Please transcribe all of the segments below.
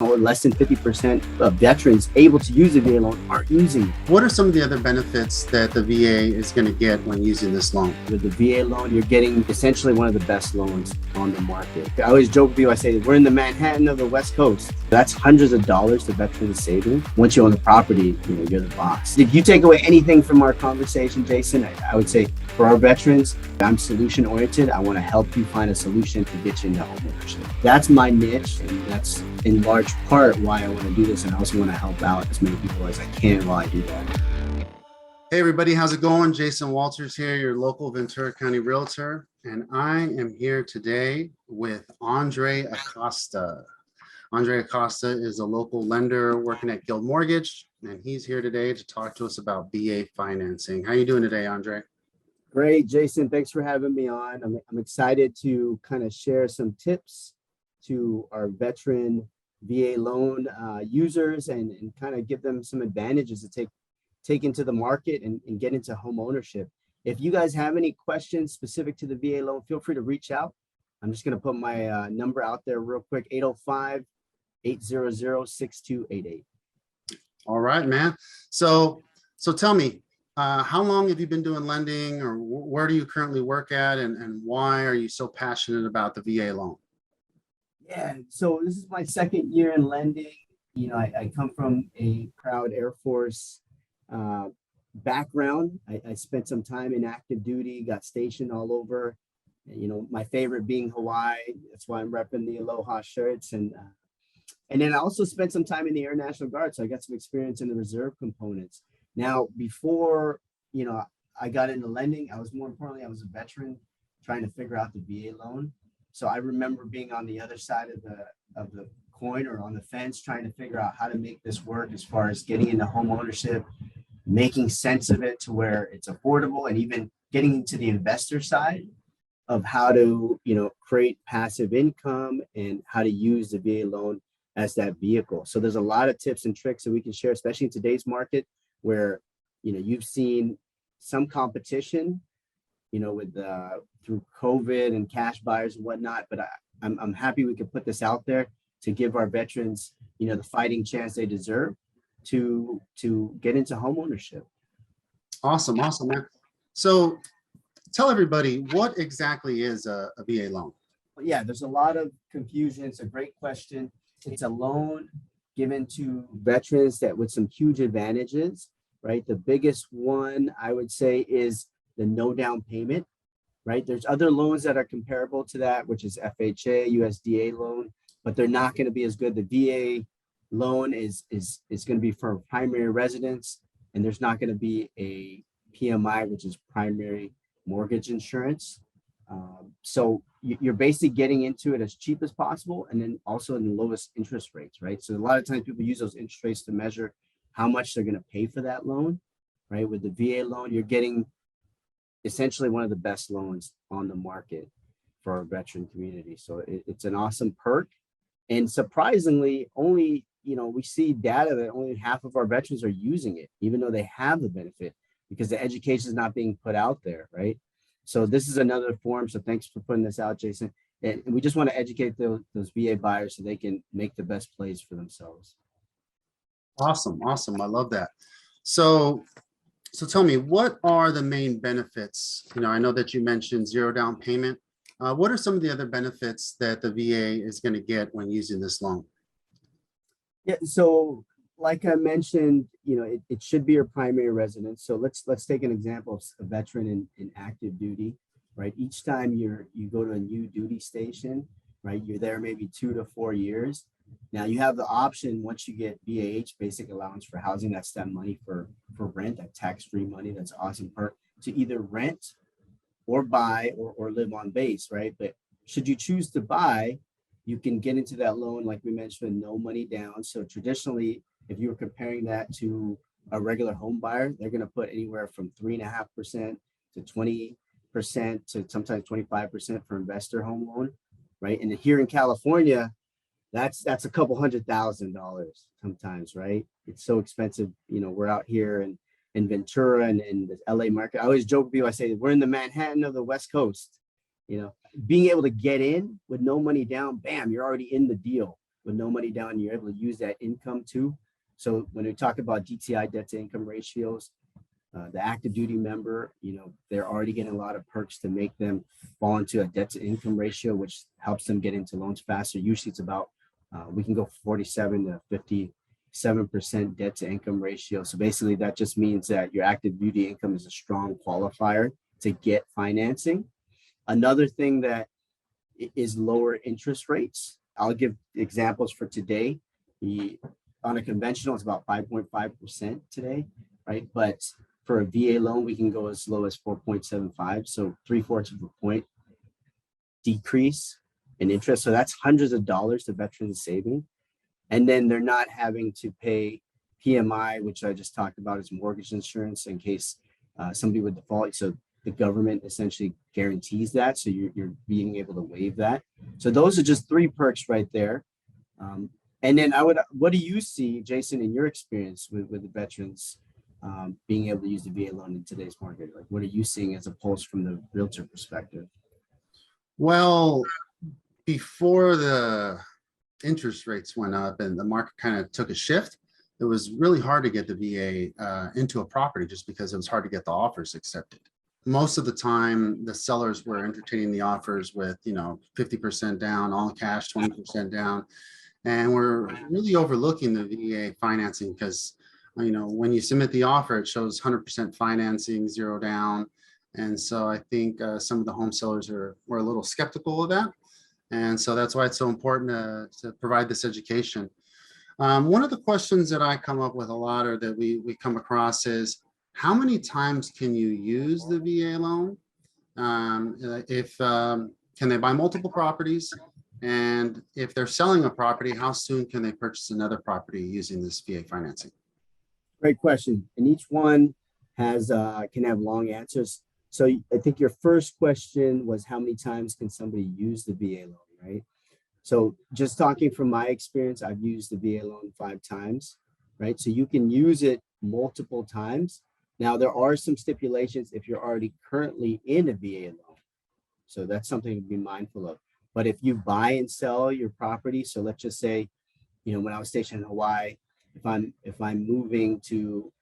or less than 50% of veterans able to use a VA loan aren't using it. What are some of the other benefits that the VA is going to get when using this loan? With the VA loan, you're getting essentially one of the best loans on the market. I always joke with you, I say, we're in the Manhattan of the West Coast. That's hundreds of dollars the veterans saving. Once you own the property, you're the boss. If you take away anything from our conversation, Jason, I would say for our veterans, I'm solution oriented. I want to help you find a solution to get you into homeownership. That's my niche, and that's in large part why I want to do this. And I also want to help out as many people as I can while I do that. Hey everybody, how's it going? Jason Walters here, your local Ventura County realtor. And I am here today with Andre Acosta. Andre Acosta is a local lender working at Guild Mortgage, and he's here today to talk to us about VA financing. How are you doing today, Andre? Great, Jason. Thanks for having me on. I'm excited to kind of share some tips to our veteran VA loan users and kind of give them some advantages to take into the market and get into home ownership. If you guys have any questions specific to the VA loan, feel free to reach out. I'm just going to put my number out there real quick, 805-800-6288. All right, man. So tell me, how long have you been doing lending, or where do you currently work at, and why are you so passionate about the VA loan? Yeah, so this is my second year in lending. I come from a proud Air Force background. I spent some time in active duty, got stationed all over. My favorite being Hawaii. That's why I'm repping the Aloha shirts. And then I also spent some time in the Air National Guard, so I got some experience in the reserve components. Now, before I got into lending, I was a veteran trying to figure out the VA loan. So I remember being on the other side of the coin, or on the fence, trying to figure out how to make this work as far as getting into home ownership, making sense of it to where it's affordable, and even getting into the investor side of how to create passive income and how to use the VA loan as that vehicle. So there's a lot of tips and tricks that we can share, especially in today's market where you've seen some competition with through COVID and cash buyers and whatnot. But I'm happy we could put this out there to give our veterans, the fighting chance they deserve to get into home ownership. Awesome, man. So tell everybody, what exactly is a VA loan? Yeah, there's a lot of confusion. It's a great question. It's a loan given to veterans that with some huge advantages, right? The biggest one I would say is the no down payment, right? There's other loans that are comparable to that, which is FHA, USDA loan, but they're not going to be as good. The VA loan is going to be for primary residence, and there's not going to be a PMI, which is primary mortgage insurance. So you're basically getting into it as cheap as possible, and then also in the lowest interest rates, right? So a lot of times people use those interest rates to measure how much they're going to pay for that loan, right? With the VA loan, you're getting essentially one of the best loans on the market for our veteran community. So it's an awesome perk. And surprisingly, only, we see data that only half of our veterans are using it, even though they have the benefit, because the education is not being put out there, right? So this is another form. So thanks for putting this out, Jason. And we just want to educate those VA buyers so they can make the best plays for themselves. Awesome. I love that. So tell me, what are the main benefits? I know that you mentioned zero down payment. What are some of the other benefits that the VA is going to get when using this loan? Yeah, so like I mentioned, it should be your primary residence. So let's take an example of a veteran in active duty, right? Each time you go to a new duty station, right, you're there maybe 2 to 4 years. Now you have the option, once you get BAH, basic allowance for housing, that's that money for rent, that tax-free money, that's awesome perk, to either rent or buy or live on base, right? But should you choose to buy, you can get into that loan, like we mentioned, no money down. So traditionally, if you were comparing that to a regular home buyer, they're going to put anywhere from 3.5% to 20% to sometimes 25% for investor home loan, right? And here in California, that's a couple $100,000 sometimes, right? It's so expensive. We're out here in Ventura and in the LA market. I always joke with you, I say, we're in the Manhattan of the West Coast. Being able to get in with no money down, bam, you're already in the deal with no money down, you're able to use that income too. So when we talk about DTI, debt to income ratios, the active duty member, they're already getting a lot of perks to make them fall into a debt to income ratio, which helps them get into loans faster. Usually it's about, we can go 47 to 57% debt to income ratio. So basically that just means that your active duty income is a strong qualifier to get financing. Another thing that is lower interest rates. I'll give examples for today. On a conventional, it's about 5.5% today, right? But for a VA loan, we can go as low as 4.75. So 3/4 of a point decrease in interest. So that's hundreds of dollars the veterans saving. And then they're not having to pay PMI, which I just talked about, is mortgage insurance in case somebody would default. So the government essentially guarantees that. So you're being able to waive that. So those are just 3 perks right there. And then what do you see, Jason, in your experience with the veterans being able to use the VA loan in today's market? Like, what are you seeing as a pulse from the realtor perspective? Well, before the interest rates went up and the market kind of took a shift, it was really hard to get the VA into a property just because it was hard to get the offers accepted. Most of the time, the sellers were entertaining the offers with, 50% down, all cash, 20% down. And we're really overlooking the VA financing because, when you submit the offer, it shows 100% financing, 0 down. And so I think some of the home sellers were a little skeptical of that. And so that's why it's so important to provide this education. One of the questions that I come up with a lot, or that we come across, is how many times can you use the VA loan? Can they buy multiple properties? And if they're selling a property, how soon can they purchase another property using this VA financing? Great question. And each one can have long answers. So I think your first question was how many times can somebody use the VA loan, right? So just talking from my experience, I've used the VA loan 5 times, right? So you can use it multiple times. Now, there are some stipulations if you're already currently in a VA loan. So that's something to be mindful of. But if you buy and sell your property, so let's just say, when I was stationed in Hawaii, if I'm moving to,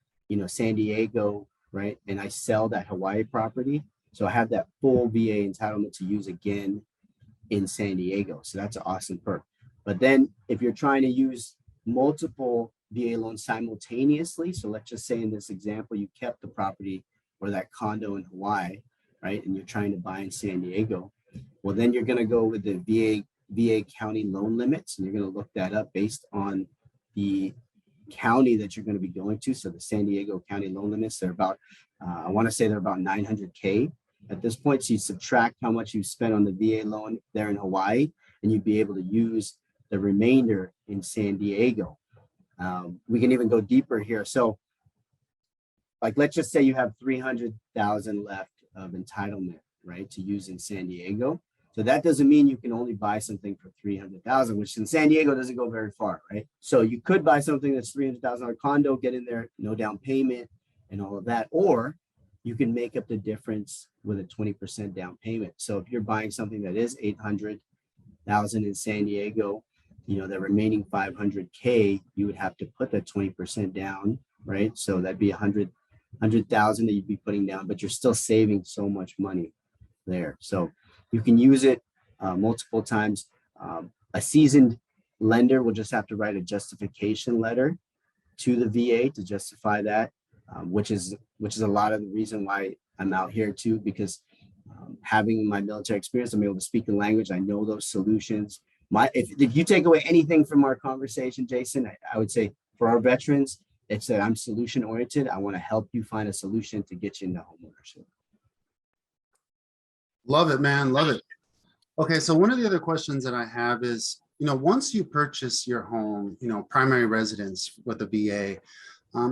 San Diego, right, and I sell that Hawaii property, so I have that full VA entitlement to use again in San Diego. So that's an awesome perk. But then if you're trying to use multiple VA loans simultaneously, so let's just say in this example, you kept the property or that condo in Hawaii, right, and you're trying to buy in San Diego, well, then you're going to go with the VA county loan limits, and you're going to look that up based on the county that you're going to be going to. So the San Diego county loan limits, they're about, I want to say they're about $900K at this point. So you subtract how much you spent on the VA loan there in Hawaii, and you'd be able to use the remainder in San Diego. We can even go deeper here. So like, let's just say you have 300,000 left of entitlement, right, to use in San Diego. So that doesn't mean you can only buy something for 300,000, which in San Diego doesn't go very far, right? So you could buy something that's $300,000 condo, get in there, no down payment and all of that, or you can make up the difference with a 20% down payment. So if you're buying something that is 800,000 in San Diego, the remaining 500K, you would have to put that 20% down, right? So that'd be 100,000 that you'd be putting down, but you're still saving so much money there. So you can use it multiple times. A seasoned lender will just have to write a justification letter to the VA to justify that, which is a lot of the reason why I'm out here too, because having my military experience, I'm able to speak the language. I know those solutions. If you take away anything from our conversation, Jason, I would say for our veterans, it's that I'm solution oriented. I want to help you find a solution to get you into homeownership. Love it, man. Love it. Okay, so one of the other questions that I have is, once you purchase your home, primary residence with the VA,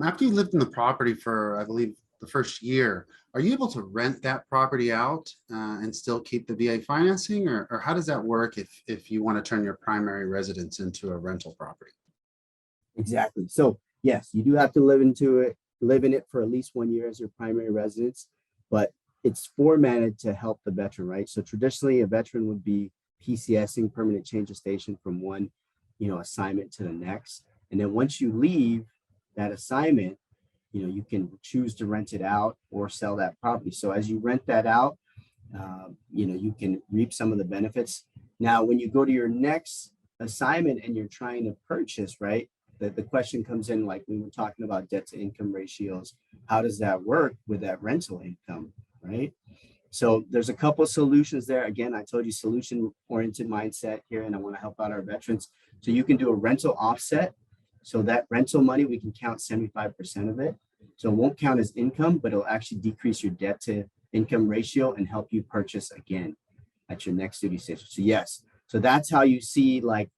after you lived in the property for, I believe, the first year, are you able to rent that property out and still keep the VA financing, or how does that work if you want to turn your primary residence into a rental property? Exactly. So yes, you do have to live in it for at least 1 year as your primary residence, but it's formatted to help the veteran, right? So traditionally, a veteran would be pcsing, permanent change of station, from one assignment to the next. And then once you leave that assignment, you can choose to rent it out or sell that property. So as you rent that out, you can reap some of the benefits. Now, when you go to your next assignment and you're trying to purchase, right, the question comes in, like we were talking about debt to income ratios. How does that work with that rental income, right? So there's a couple of solutions there. Again, I told you solution-oriented mindset here, and I want to help out our veterans. So you can do a rental offset. So that rental money, we can count 75% of it. So it won't count as income, but it'll actually decrease your debt to income ratio and help you purchase again at your next duty station. So yes, so that's how you see, like,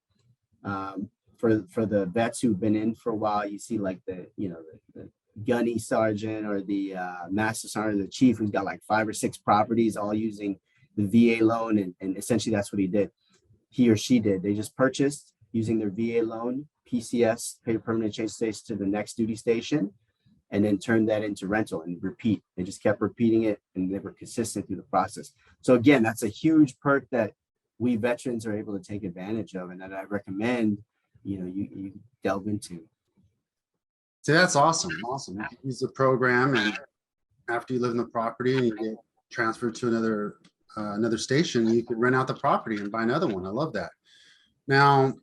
for the vets who've been in for a while, you see like the gunny sergeant or the master sergeant, the chief who's got like 5 or 6 properties all using the VA loan. And essentially that's what he or she did. They just purchased using their VA loan, PCS, pay permanent change station, to the next duty station, and then turned that into rental and repeat. They just kept repeating it, and they were consistent through the process. So again, that's a huge perk that we veterans are able to take advantage of, and that I recommend you delve into. So that's awesome. Awesome. You can use the program, and after you live in the property and you get transferred to another station, you can rent out the property and buy another one. I love that. Now,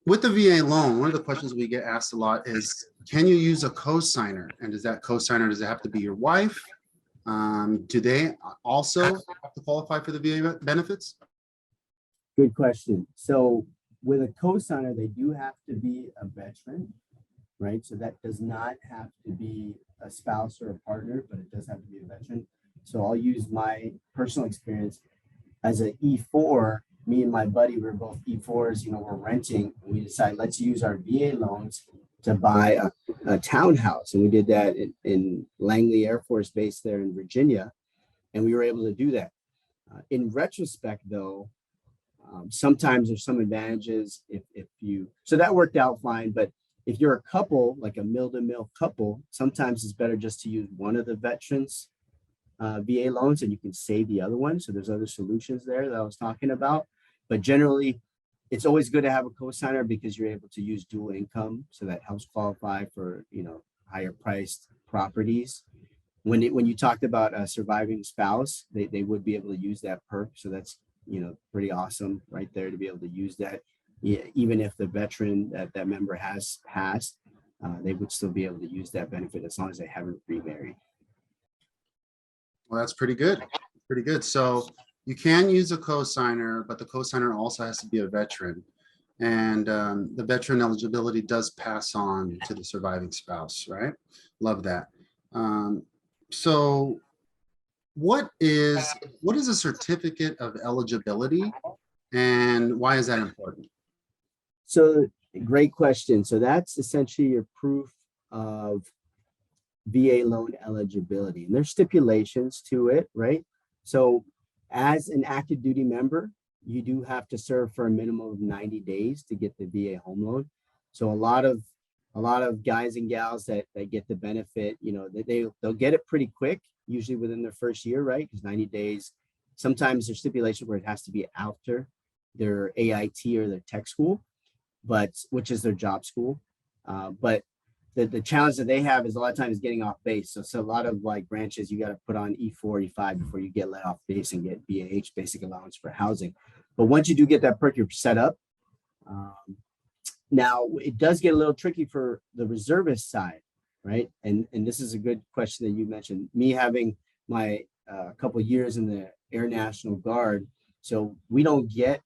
with the VA loan, one of the questions we get asked a lot is, can you use a cosigner? And does that cosigner, does it have to be your wife? Do they also have to qualify for the VA benefits? Good question. So with a cosigner, they do have to be a veteran, right? So that does not have to be a spouse or a partner, but it does have to be a veteran. So I'll use my personal experience as an E4. Me and my buddy, we're both E4s, we're renting, and we decided let's use our VA loans to buy a townhouse. And we did that in Langley Air Force Base there in Virginia. And we were able to do that. In retrospect, though, sometimes there's some advantages so that worked out fine. But if you're a couple, like a mill-to-mill couple, sometimes it's better just to use one of the veterans VA loans, and you can save the other one. So there's other solutions there that I was talking about. But generally, it's always good to have a cosigner because you're able to use dual income. So that helps qualify for, higher priced properties. When you talked about a surviving spouse, they would be able to use that perk. So that's, pretty awesome right there to be able to use that. Even if the veteran that member has passed, they would still be able to use that benefit as long as they haven't remarried. Well, that's pretty good. Pretty good. So you can use a cosigner, but the cosigner also has to be a veteran. And the veteran eligibility does pass on to the surviving spouse, right? Love that. So what is a certificate of eligibility, and why is that important? So great question. So that's essentially your proof of VA loan eligibility, and there's stipulations to it, right? So as an active duty member, you do have to serve for a minimum of 90 days to get the VA home loan. So a lot of guys and gals that get the benefit, they'll get it pretty quick, usually within their first year, right? Because 90 days, sometimes there's stipulation where it has to be after their AIT or their tech school, which is their job school. But the challenge that they have is a lot of times getting off base. So a lot of like branches, you got to put on E4, E5 before you get let off base and get BAH, basic allowance for housing. But once you do get that perk, you're set up. Now it does get a little tricky for the reservist side, right? And this is a good question that you mentioned. Me having my couple years in the Air National Guard, so we don't get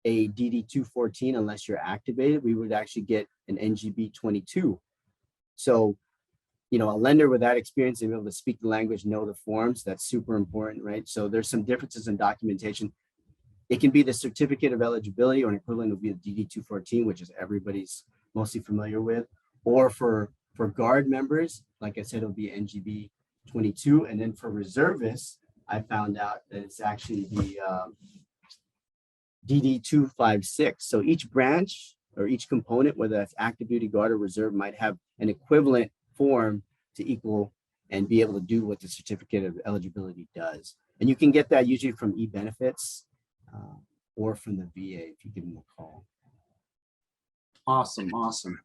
a DD 214 unless you're activated. We would actually get an NGB 22. So, a lender with that experience and be able to speak the language, know the forms, that's super important, right? So there's some differences in documentation. It can be the certificate of eligibility, or an equivalent would be the DD 214, which is everybody's mostly familiar with. Or for Guard members, like I said, it'll be NGB 22. And then for reservists, I found out that it's actually the DD 256. So each branch or each component, whether that's active duty, Guard, or reserve, might have an equivalent form to equal and be able to do what the certificate of eligibility does. And you can get that usually from e-benefits or from the VA if you give them a call. Awesome, awesome.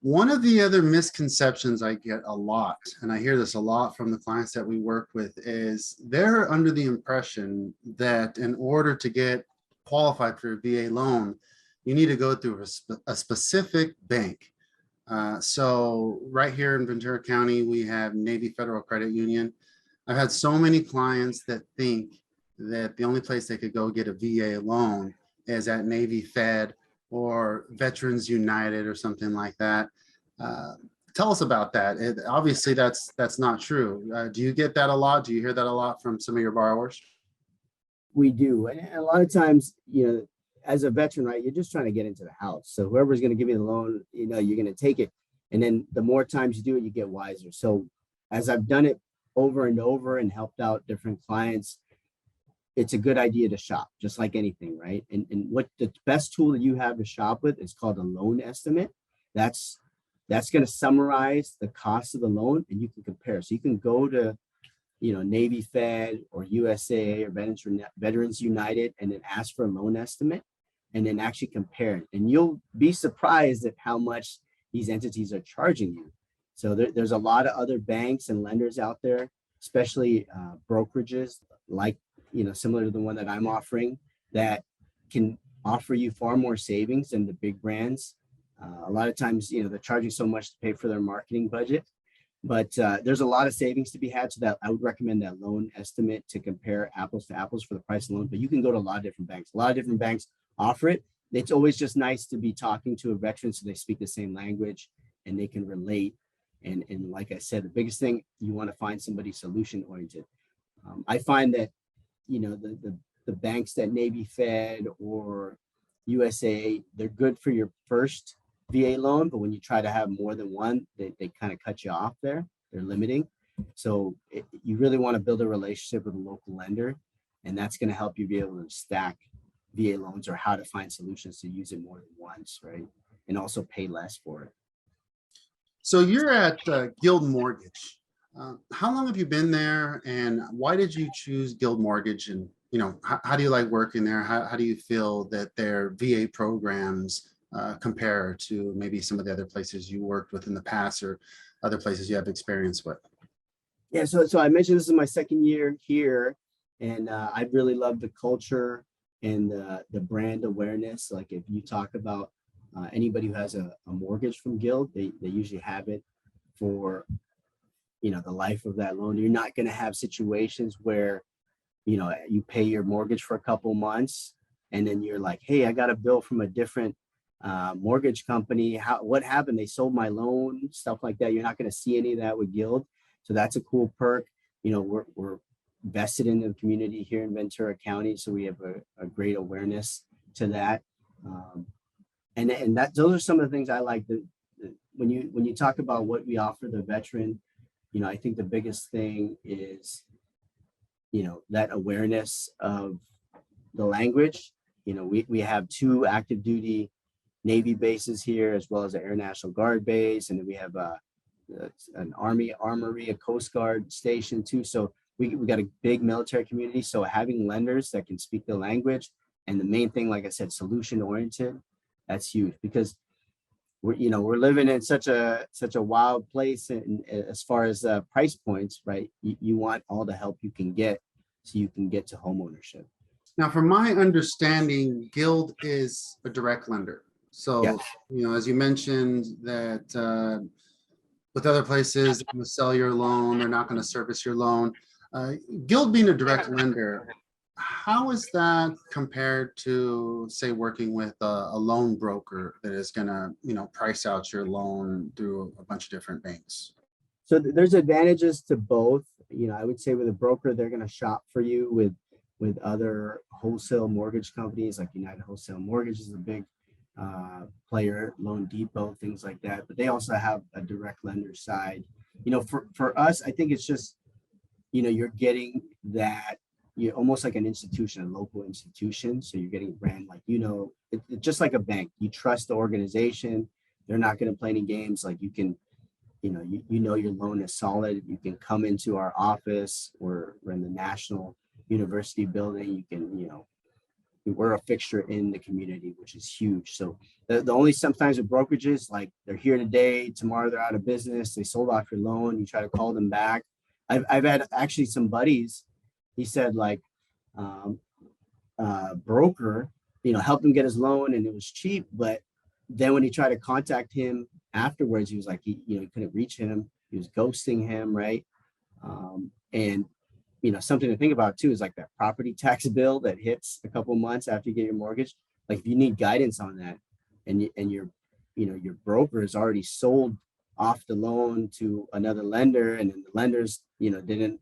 One of the other misconceptions I get a lot, and I hear this a lot from the clients that we work with, is they're under the impression that in order to get qualified for a VA loan, you need to go through a specific bank. So right here in Ventura County, we have Navy Federal Credit Union. I've had so many clients that think that the only place they could go get a VA loan is at Navy Fed or Veterans United or something like that. Uh, Tell us about that. Obviously, that's not true. Do you get that a lot? Do you hear that a lot from some of your borrowers? We do. And a lot of times, as a veteran, right, you're just trying to get into the house. So whoever's going to give you the loan, you're going to take it. And then the more times you do it, you get wiser. So as I've done it over and over and helped out different clients, it's a good idea to shop, just like anything, right? And what the best tool that you have to shop with is called a loan estimate. That's going to summarize the cost of the loan, and you can compare. So you can go to Navy Fed or USA or Veterans United and then ask for a loan estimate and then actually compare it. And you'll be surprised at how much these entities are charging you. So there's a lot of other banks and lenders out there, especially brokerages like, similar to the one that I'm offering, that can offer you far more savings than the big brands. A lot of times, they're charging so much to pay for their marketing budget. But there's a lot of savings to be had. So that I would recommend that loan estimate to compare apples to apples for the price of loan. But you can go to a lot of different banks. A lot of different banks offer it. It's always just nice to be talking to a veteran so they speak the same language and they can relate. And like I said, the biggest thing, you want to find somebody solution oriented. I find that, the banks that Navy Fed or USA, they're good for your first VA loan, but when you try to have more than one, they kind of cut you off there. They're limiting. So you really want to build a relationship with a local lender, and that's going to help you be able to stack VA loans or how to find solutions to use it more than once, right? And also pay less for it. So you're at Guild Mortgage. How long have you been there, and why did you choose Guild Mortgage? And how do you like working there? How do you feel that their VA programs compare to maybe some of the other places you worked with in the past or other places you have experience with? Yeah, so I mentioned this is my second year here, and I really love the culture and the brand awareness. Like if you talk about anybody who has a mortgage from Guild, they usually have it for the life of that loan. You're not going to have situations where you pay your mortgage for a couple months and then you're like, hey, I got a bill from a different mortgage company. What happened? They sold my loan, stuff like that. You're not going to see any of that with Guild. So that's a cool perk. We're vested in the community here in Ventura County, so we have a great awareness to that. And those are some of the things I like. When you talk about what we offer the veteran, I think the biggest thing is that awareness of the language. We have 2 active duty Navy bases here, as well as an Air National Guard base, and then we have an Army Armory, a Coast Guard station too. So we got a big military community. So having lenders that can speak the language, and the main thing, like I said, solution oriented, that's huge, because we're living in such a wild place, and as far as price points, right? You want all the help you can get so you can get to home ownership. Now, from my understanding, Guild is a direct lender. So, yes. As you mentioned that with other places, they're going to sell your loan, they're not going to service your loan. Guild being a direct lender, how is that compared to, say, working with a loan broker that is going to, price out your loan through a bunch of different banks? So there's advantages to both. I would say with a broker, they're going to shop for you with other wholesale mortgage companies, like United Wholesale Mortgage is a big player, Loan Depot, things like that. But they also have a direct lender side. For us, I think it's just, you're getting that, you're almost like an institution, a local institution. So you're getting brand, like, it's just like a bank. You trust the organization. They're not going to play any games. Like you can, your loan is solid. You can come into our office. We're in the National University building. You can, we're a fixture in the community, which is huge. So the only sometimes with brokerages, like they're here today, tomorrow they're out of business, they sold off your loan, you try to call them back. I've had actually some buddies, he said like, broker, helped him get his loan and it was cheap, but then when he tried to contact him afterwards, he was like, he couldn't reach him. He was ghosting him, right? And something to think about too is like that property tax bill that hits a couple months after you get your mortgage. Like if you need guidance on that, and your broker has already sold off the loan to another lender, and then the lenders didn't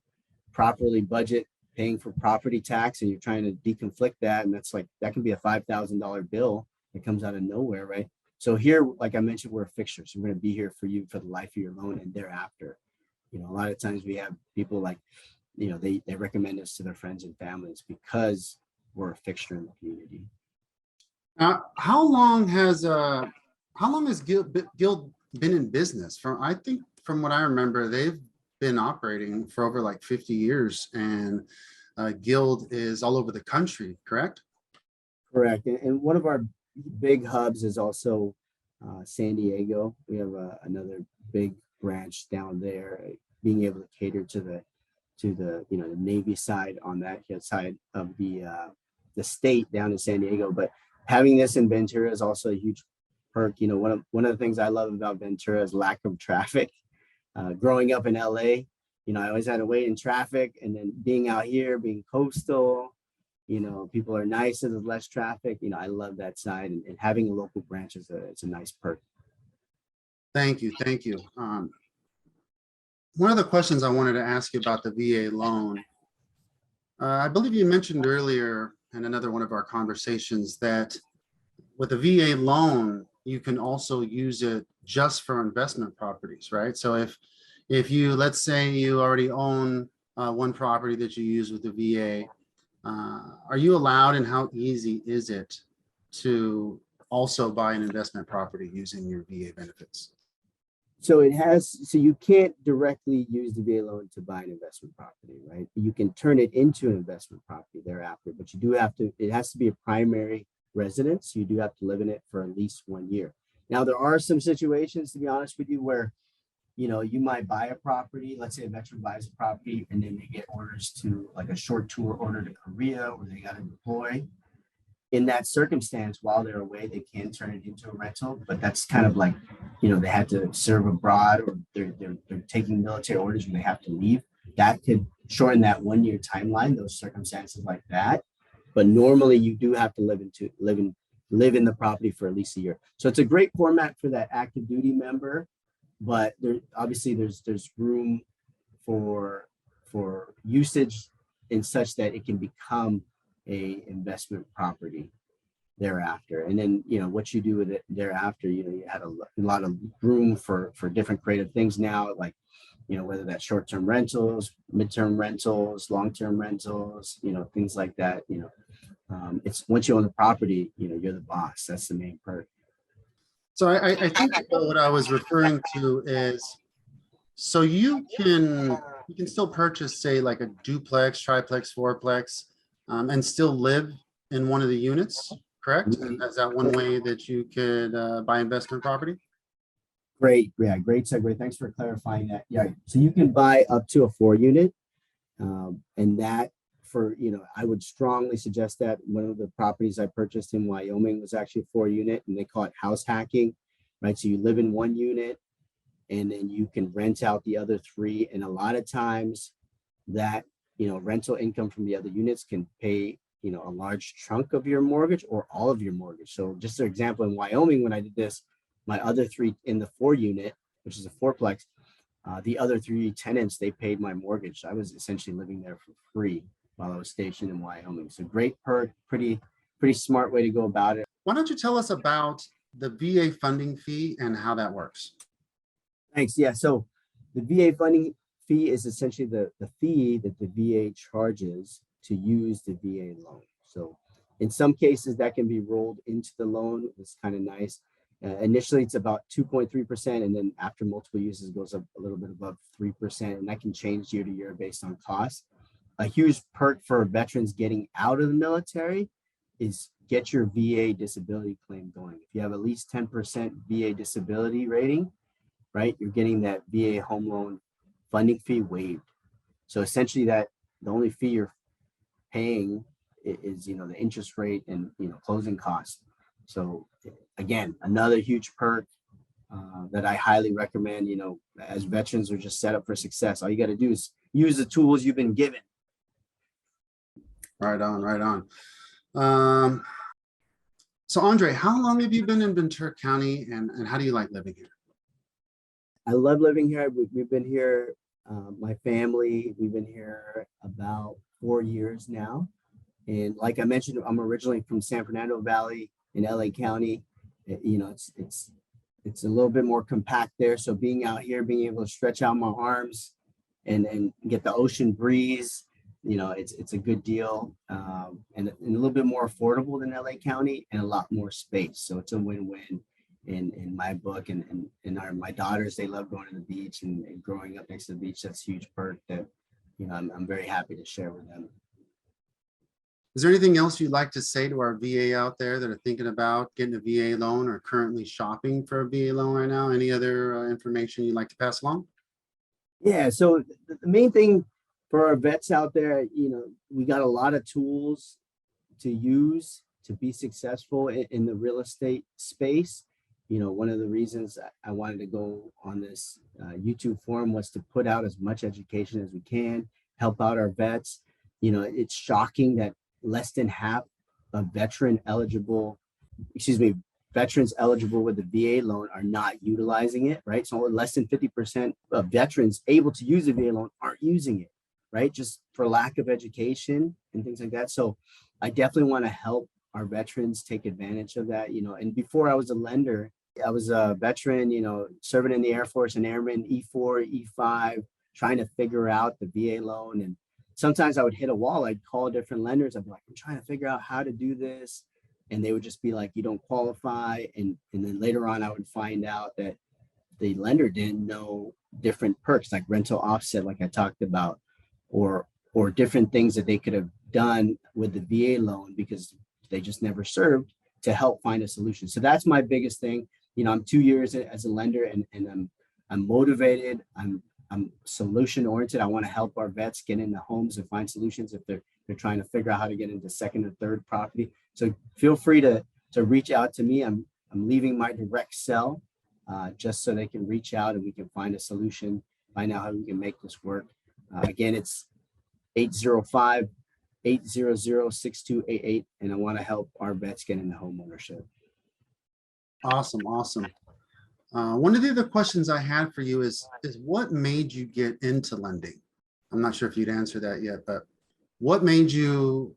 properly budget paying for property tax, and you're trying to deconflict that, and that can be a $5,000 bill that comes out of nowhere, right? So here, like I mentioned, we're a fixture, so we're going to be here for you for the life of your loan and thereafter. A lot of times we have people like, they recommend us to their friends and families because we're a fixture in the community. How long has Guild been in business? I think from what I remember, they've been operating for over like 50 years, and Guild is all over the country, correct? Correct. And one of our big hubs is also San Diego. We have another big branch down there, being able to cater to the the Navy side on that side of the state down in San Diego. But having this in Ventura is also a huge perk. One of the things I love about Ventura is lack of traffic. Growing up in LA, I always had to wait in traffic, and then being out here, being coastal, people are nicer, there's less traffic. I love that side, and having a local branch it's a nice perk. Thank you. One of the questions I wanted to ask you about the VA loan, I believe you mentioned earlier in another one of our conversations that with a VA loan, you can also use it just for investment properties, right? So if you, let's say you already own one property that you use with the VA, are you allowed, and how easy is it to also buy an investment property using your VA benefits? So you can't directly use the VA loan to buy an investment property, right? You can turn it into an investment property thereafter, but it has to be a primary residence. You do have to live in it for at least 1 year. Now, there are some situations, to be honest with you, where, you might buy a property, let's say a veteran buys a property, and then they get orders to like a short tour order to Korea, where they got to deploy. In that circumstance, while they're away, they can turn it into a rental, but that's kind of like, they had to serve abroad, or they're taking military orders and they have to leave. That could shorten that 1 year timeline, those circumstances like that. But normally you do have to live in the property for at least a year. So it's a great format for that active duty member, but there's room for usage in such that it can become a investment property thereafter. And then what you do with it thereafter, you had a lot of room for different creative things now, like whether that's short-term rentals, midterm rentals, long-term rentals, things like that. It's once you own the property, you're the boss. That's the main perk. So I think what I was referring to is, so you can still purchase, say, like a duplex, triplex, fourplex, and still live in one of the units, correct? And is that one way that you could buy investment property? Great. Yeah, great segue. Thanks for clarifying that. Yeah, so you can buy up to a 4-unit, and that I would strongly suggest that. One of the properties I purchased in Wyoming was actually a 4-unit, and they call it house hacking, right? So you live in one unit, and then you can rent out the other 3. And a lot of times that, rental income from the other units can pay, a large chunk of your mortgage or all of your mortgage. So just an example, in Wyoming, when I did this, my other 3 in the 4-unit, which is a fourplex, the other 3 tenants, they paid my mortgage. I was essentially living there for free while I was stationed in Wyoming. So great perk, pretty smart way to go about it. Why don't you tell us about the VA funding fee and how that works? Thanks. Yeah. So the VA funding fee is essentially the fee that the VA charges to use the VA loan. So in some cases that can be rolled into the loan. It's kind of nice. Initially it's about 2.3%, and then after multiple uses it goes up a little bit above 3%, and that can change year to year based on cost. A huge perk for veterans getting out of the military is get your VA disability claim going. If you have at least 10% VA disability rating, right, you're getting that VA home loan funding fee waived. So essentially that the only fee you're paying is, you know, the interest rate and, you know, closing costs. So again, another huge perk that I highly recommend. You know, as veterans are just set up for success. All you got to do is use the tools you've been given. Right on, right on. So Andre, how long have you been in Ventura County, and how do you like living here? I love living here. We've been here, my family, we've been here about 4 years now. And like I mentioned, I'm originally from San Fernando Valley in LA County. You know, it's a little bit more compact there. So being out here, being able to stretch out my arms and get the ocean breeze, you know, it's a good deal, and a little bit more affordable than LA County and a lot more space. So it's a win-win in my book. And my daughters, they love going to the beach and growing up next to the beach. That's a huge perk that, you know, I'm very happy to share with them. Is there anything else you'd like to say to our VA out there that are thinking about getting a VA loan or currently shopping for a VA loan right now? Any other information you'd like to pass along? Yeah, so the main thing for our vets out there, you know, we got a lot of tools to use to be successful in the real estate space. You know, one of the reasons I wanted to go on this YouTube forum was to put out as much education as we can, help out our vets. You know, it's shocking that less than half of veterans eligible with the VA loan are not utilizing it, right? So less than 50% of veterans able to use the VA loan aren't using it, right? Just for lack of education and things like that. So I definitely want to help our veterans take advantage of that, you know. And before I was a lender, I was a veteran, you know, serving in the Air Force and Airman E4, E5, trying to figure out the VA loan. And sometimes I would hit a wall. I'd call different lenders. I'd be like, I'm trying to figure out how to do this. And they would just be like, you don't qualify. And then later on, I would find out that the lender didn't know different perks like rental offset, like I talked about, or different things that they could have done with the VA loan because they just never served to help find a solution. So that's my biggest thing. You know, I'm 2 years as a lender, and I'm motivated. I'm solution oriented. I want to help our vets get into homes and find solutions if they're trying to figure out how to get into second or third property. So feel free to reach out to me. I'm leaving my direct cell just so they can reach out and we can find a solution, find out how we can make this work. Again, it's 805-800-6288, and I want to help our vets get into home ownership. Awesome, awesome. One of the other questions I had for you is what made you get into lending? I'm not sure if you'd answer that yet, but what made you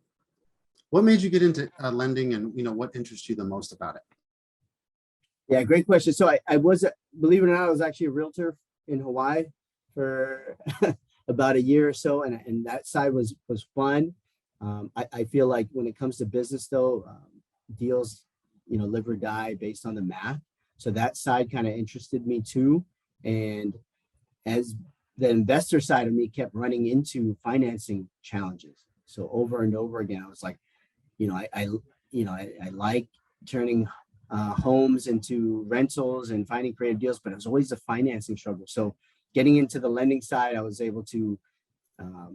get into lending, and you know, what interests you the most about it? Yeah, great question. So I was, believe it or not, I was actually a realtor in Hawaii for about a year or so, and that side was fun. I feel like when it comes to business though, deals, you know, live or die based on the math. So that side kind of interested me too. And as the investor side of me kept running into financing challenges. So over and over again, I was like, you know, I like turning homes into rentals and finding creative deals, but it was always a financing struggle. So getting into the lending side, I was able to,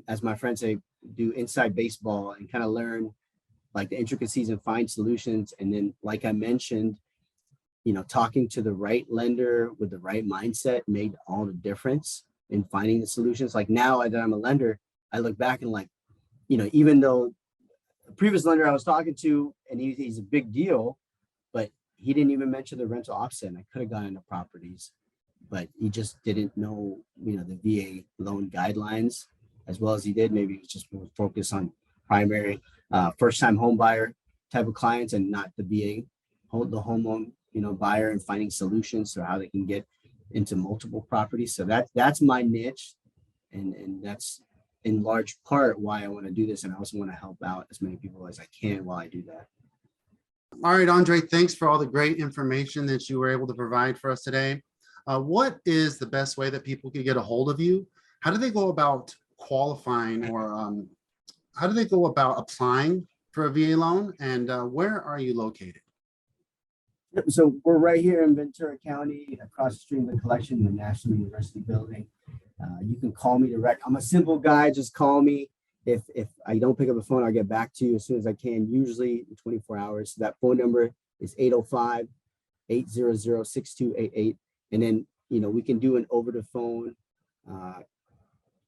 as my friends say, do inside baseball and kind of learn like the intricacies and find solutions. And then, like I mentioned, you know, talking to the right lender with the right mindset made all the difference in finding the solutions. Like now that I'm a lender, I look back and like, you know, even though the previous lender I was talking to, and he's a big deal, but he didn't even mention the rental offset. And I could have gone into properties, but he just didn't know, you know, the VA loan guidelines as well as he did. Maybe he was just more focused on primary first-time home buyer type of clients and not the VA, the home loan, you know, buyer, and finding solutions for how they can get into multiple properties. So that's my niche, and that's in large part why I want to do this. And I also want to help out as many people as I can while I do that. All right, Andre, thanks for all the great information that you were able to provide for us today. What is the best way that people can get a hold of you? How do they go about qualifying, or how do they go about applying for a VA loan, and where are you located? So we're right here in Ventura County, across the street from the collection, the National University building. You can call me direct. I'm a simple guy. Just call me. If I don't pick up the phone, I'll get back to you as soon as I can, usually in 24 hours. So that phone number is 805-800-6288. And then, we can do an over the phone,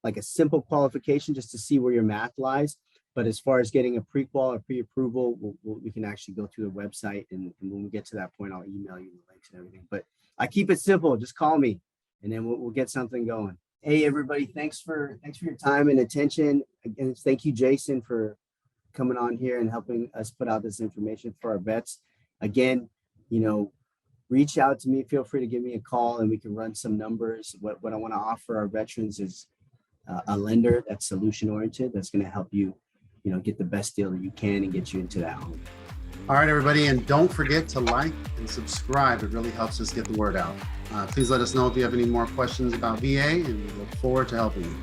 like a simple qualification just to see where your math lies. But as far as getting a pre-qual or pre-approval, we can actually go through the website. And when we get to that point, I'll email you the links and everything. But I keep it simple. Just call me and then we'll get something going. Hey, everybody. Thanks for your time and attention. Again, thank you, Jason, for coming on here and helping us put out this information for our vets. Again, reach out to me. Feel free to give me a call and we can run some numbers. What I want to offer our veterans is a lender that's solution oriented, that's going to help you, get the best deal that you can and get you into that home. All right, everybody. And don't forget to like and subscribe. It really helps us get the word out. Please let us know if you have any more questions about VA, and we look forward to helping you.